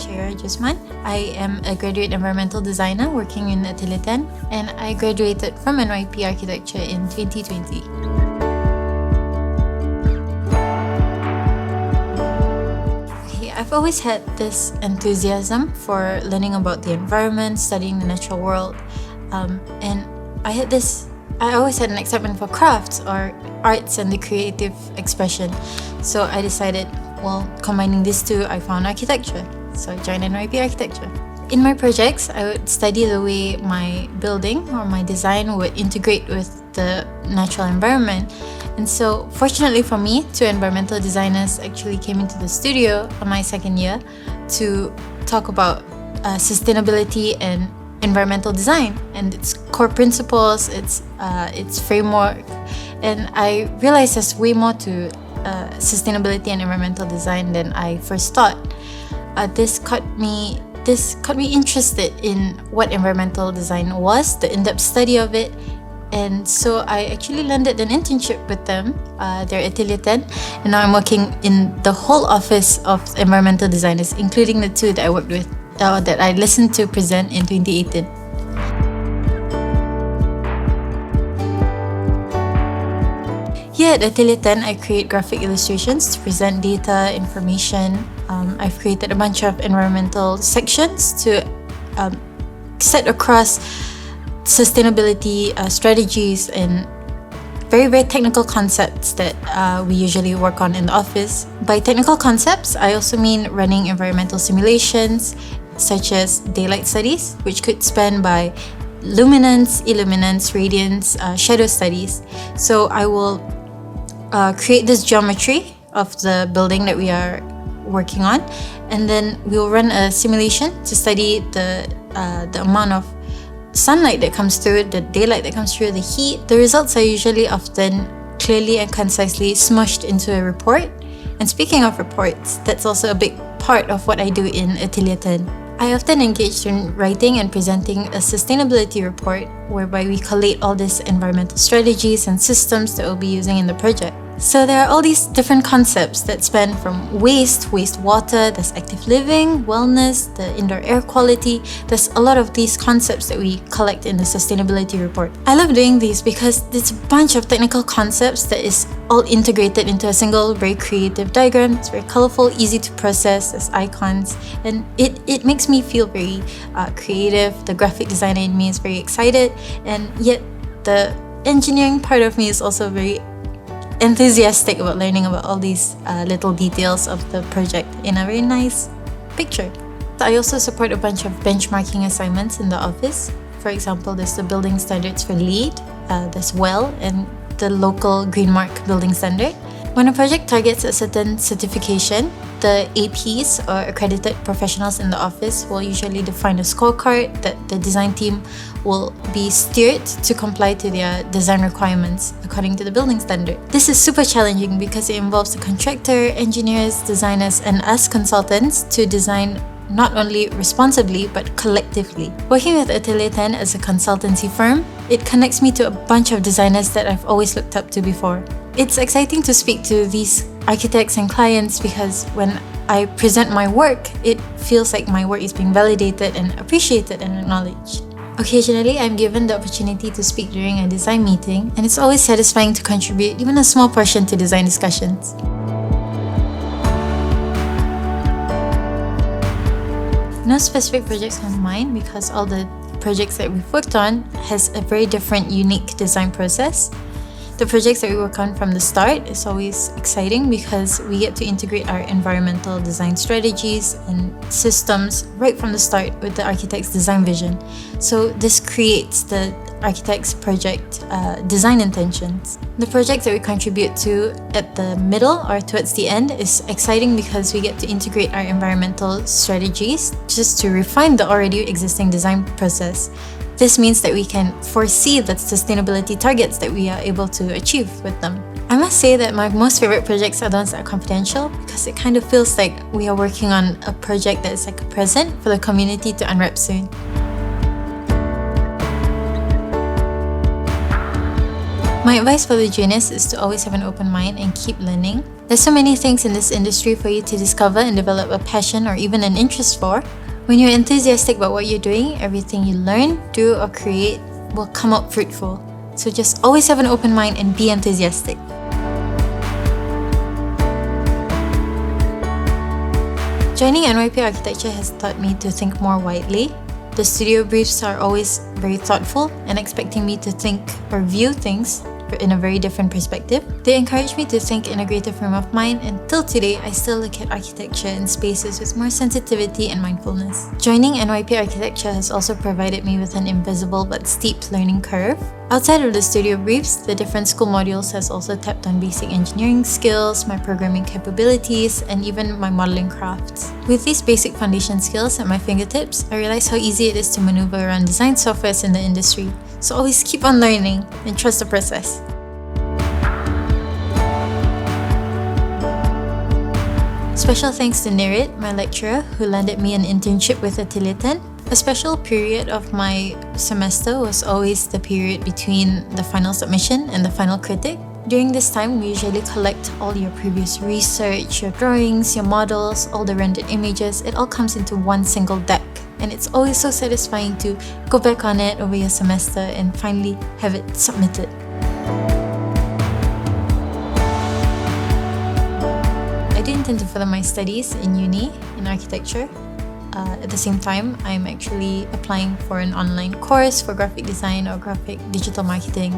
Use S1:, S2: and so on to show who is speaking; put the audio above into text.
S1: Nursyahirah Jusman. I am a graduate environmental designer working in Atelier Ten, and I graduated from NYP Architecture in 2020. I've always had this enthusiasm for learning about the environment, studying the natural world, and I always had an excitement for crafts or arts and the creative expression. So I decided, combining these two, I found architecture. So I joined NYP Architecture. In my projects, I would study the way my building or my design would integrate with the natural environment. And so, fortunately for me, two environmental designers actually came into the studio on my second year to talk about sustainability and environmental design and its core principles, its framework. And I realized there's way more to sustainability and environmental design than I first thought. This got me interested in what environmental design was, the in-depth study of it. And so I actually landed an internship with them, their Atelier Ten, and now I'm working in the whole office of environmental designers, including the two that I worked with, that I listened to present in 2018. Here at Atelier Ten, I create graphic illustrations to present data, information. I've created a bunch of environmental sections to set across sustainability strategies and very, very technical concepts that we usually work on in the office. By technical concepts, I also mean running environmental simulations such as daylight studies, which could span by luminance, illuminance, radiance, shadow studies. So I will create this geometry of the building that we are working on, and then we'll run a simulation to study the amount of sunlight that comes through, the daylight that comes through, the heat. The results are usually often clearly and concisely smushed into a report. And speaking of reports, that's also a big part of what I do in Atelier Ten. I often engage in writing and presenting a sustainability report whereby we collate all these environmental strategies and systems that we'll be using in the project. So there are all these different concepts that span from wastewater, there's active living, wellness, the indoor air quality. There's a lot of these concepts that we collect in the sustainability report. I love doing these because it's a bunch of technical concepts that is all integrated into a single very creative diagram. It's very colorful, easy to process as icons, and it makes me feel very creative. The graphic designer in me is very excited, and yet the engineering part of me is also very enthusiastic about learning about all these little details of the project in a very nice picture. I also support a bunch of benchmarking assignments in the office. For example, there's the building standards for LEED, there's WELL, and the local Green Mark building standard. When a project targets a certain certification, the APs or accredited professionals in the office will usually define a scorecard that the design team will be steered to comply to their design requirements according to the building standard. This is super challenging because it involves the contractor, engineers, designers, and us consultants to design not only responsibly but collectively. Working with Atelier Ten as a consultancy firm, it connects me to a bunch of designers that I've always looked up to before. It's exciting to speak to these architects and clients because when I present my work, it feels like my work is being validated and appreciated and acknowledged. Occasionally, I'm given the opportunity to speak during a design meeting, and it's always satisfying to contribute even a small portion to design discussions. No specific projects in mind because all the projects that we've worked on has a very different, unique design process. The projects that we work on from the start is always exciting because we get to integrate our environmental design strategies and systems right from the start with the architect's design vision. So this creates the architect's project design intentions. The projects that we contribute to at the middle or towards the end is exciting because we get to integrate our environmental strategies just to refine the already existing design process. This means that we can foresee the sustainability targets that we are able to achieve with them. I must say that my most favorite projects are the ones that are confidential because it kind of feels like we are working on a project that is like a present for the community to unwrap soon. My advice for the juniors is to always have an open mind and keep learning. There's so many things in this industry for you to discover and develop a passion or even an interest for. When you're enthusiastic about what you're doing, everything you learn, do, or create will come out fruitful. So just always have an open mind and be enthusiastic. Joining NYP Architecture has taught me to think more widely. The studio briefs are always very thoughtful and expecting me to think or view things in a very different perspective. They encourage me to think in a greater frame of mind, and till today, I still look at architecture and spaces with more sensitivity and mindfulness. Joining NYP Architecture has also provided me with an invisible but steep learning curve. Outside of the studio briefs, the different school modules has also tapped on basic engineering skills, my programming capabilities, and even my modeling crafts. With these basic foundation skills at my fingertips, I realize how easy it is to maneuver around design softwares in the industry. So always keep on learning and trust the process. Special thanks to Nursyahirah, my lecturer, who landed me an internship with Atelier Ten. A special period of my semester was always the period between the final submission and the final critic. During this time, we usually collect all your previous research, your drawings, your models, all the rendered images. It all comes into one single deck. And it's always so satisfying to go back on it over your semester and finally have it submitted. I do intend to further my studies in uni in architecture. At the same time, I'm actually applying for an online course for graphic design or graphic digital marketing.